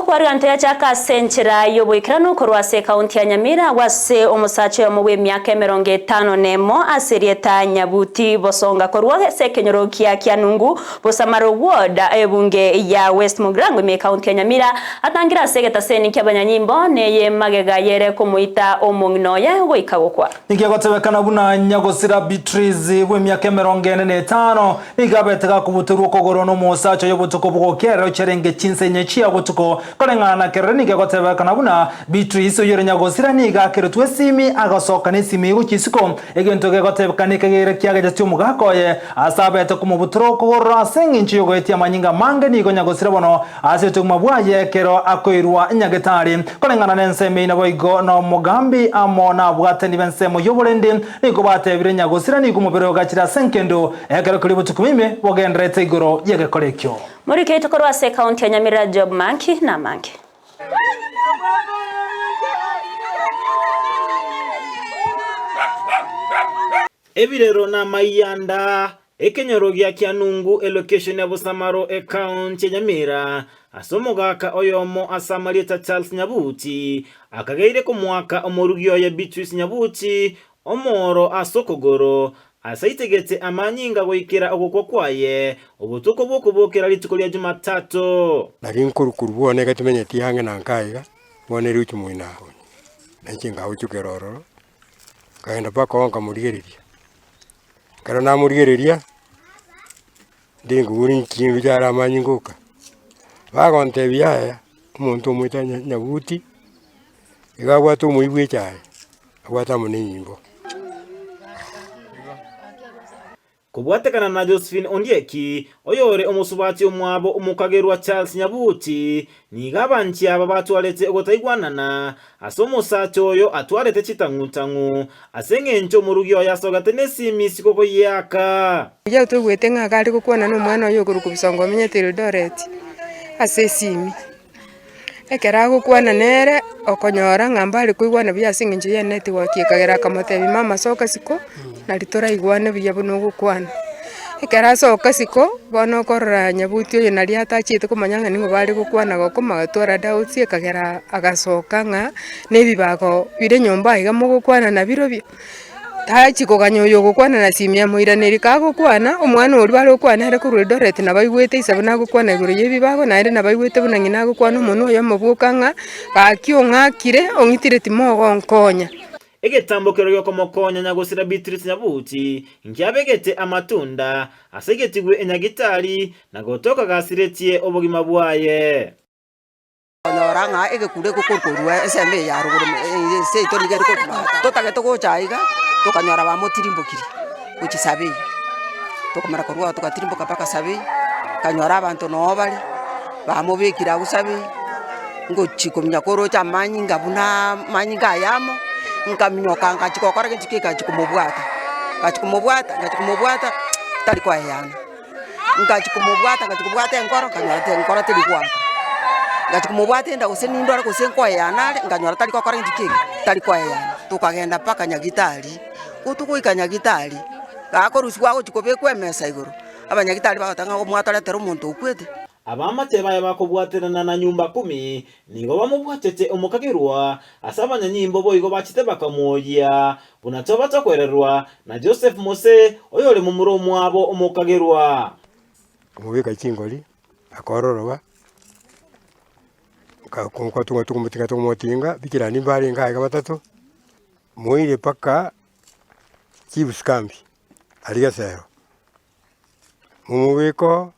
kwari antoya chaka senchira yoboikirano korwase kaunti ya Nyamira wase omusacho yo muwe myaka 50 aserieta Nyabuti bosonga korwa sekenyorokia Kyanungu bosamaro ward ebunge ya West Mugrango me kaunti ya Nyamira atangira segeta seni kyabanyanyimbo neye magega yere kumuita omungnoye goikagokwa nikegotebekana buna Nyagosira Beatrice bwe myaka 45 igabetega kubuturwa kogoro no musacho yobutuko bwokero cherenge chinsenye chia butuko kolengana kereni gegotebekana buna Beatrice oyore Nyagosira niga keretwe simi agasoka ne simi gukisiko egento gegotebekana kegere kiageje cyumugakoye asabete kumubuturo kogoro asenginchi yogoetia manyinga mange nigo Nyagosira bono asetu mabwaye kero akoirwa nyagetari kolengana nenseme ina boigo no mugambi amona bwate nibensemo yobolende niko batebire Nyagosira nigo mubero gachira senkendo ekero kuri butukumime bogendrete igoro yegekorekyo muri keto korwa se kaunti ya Nyamira job manki na manki ebirero na mayanda ekenyorogia Kyanungu location ya Busamaro account ya Nyamira asomogaka oyomo asamarieta Charles Nyabuti akageire ku mwaka omorugio ya Beatrice Nyabuti omoro asokogoro asaitegete amanyinga goikira ogukwa kwaye obutuko bwokubokera lituko lya Jumatatu nari nkurukuru bone gatumenyeti hange nankaiga bone riuchi muinaho nankinga uchukeroro kaenda paka onka murigereria kana na murigereria ndinguri nkindu jara amanyinguka bagonte biaya umuntu mwita Nyabuti igagwa tu muibwe cyaye agwata munyimbo kubwatekana na Josephine Ondieki oyore omusubati omwabo omukagerwa Charles Nyabuti nigabanchi aba batwalete ogotaigwanana asomusacho oyo atwarete chitangutangu asengencho murugio yasogate nesimi sikoko yaka ya tugwete ngakali gukwana no mwana oyo kurukubisongo menyete Eldoret asesimi ekera gukwana nere okonyora ngambali kuigwana bya singinje ya network ikagera kamotebi mama soka siko nalitora igwane bya buno gukwana ekera soka siko bono korra Nyabuti oyo nali atachite kumanyanga ningo bali gukwana gokoma gatora dauti ekagera agasoka nga nebibago bire nyomba iga mugukwana na birobyo tachi koganyoyo gukwana na simia muiraneri kagukwana omwana ori bali gukwana ari ku Eldoret na baigwete isabuna gukwana iguru yebibago na ari na baigwete buna ngina gukwana omuntu oyo mubukanga bakyo ngakire ongitire timogo nkonya egetambokero yoko mokonya Nyagosira Beatrice Nyabuti nkyabegete amatunda asegetigwe enyagitari nagotoka gasiretie obugima bwaye Nyoranga egekure kukorkorwa eseme ya ruguru se itori gere ko totageto go chaiga tukanyora ba motirimbokiri uchisabe tukamara korwa tukatirimboka paka sabe kanyora abantu no bali ba mubikira gusabe ngo chikomnya koro cha manyinga buna manyinga yamo nkamnyoka ngachikokora ngikika chikumubwata ngachikumubwata tali kwa yana ngachikumubwata enkoro kanyora enkoro tali kwa ngachikumubwata enda usenindo ari kusenkwa yana nganyora tali kokora ngikika tali kwa yana tukagenda paka nyagitari utukuika nyagitari gakoruswa go chikobekwe mesa iguru abanyagitari bagatanga omwataletero omuntu ukwete abamate baye bakobwaterana na nyumba 10 nigo bamubwatete omukagerwa asabanya nyimbo boigo bachite bakamoya bunatoba takwererwa na Joseph Mose oyole mu muromo abo omukagerwa umubika kingoli akororoba kwa tumutika tumutinga bikira nimbali ngaga batatu moire paka kibuskambi aligasero mumubiko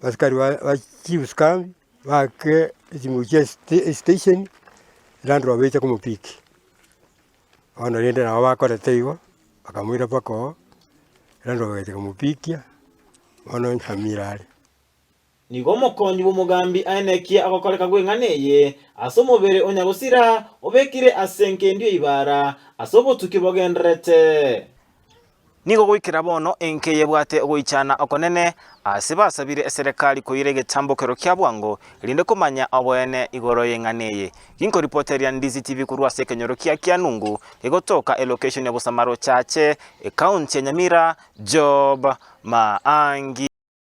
basikari wa kibuskambi bake zimuje station landro becha kumupiki ono rende na bakora teigo bakamwira pako landro becha kumupikia ono nyamirale nigo mokonyi bumugambi anekia agokoreka gwenganeye asomobere Onyagosira obekire asenke ndio ibara asobo tukibogendrete nigo goikira bono enkeye bwate goichana okonene asibasabire serikali koirege tambokero kya bwango linde kumanya obwene igoro yenganeye ginko reporter ya Ndizi TV kurwa sekenyoro kya Kyanungu egotoka location ya Busamaro chache account ya Nyamira job maangi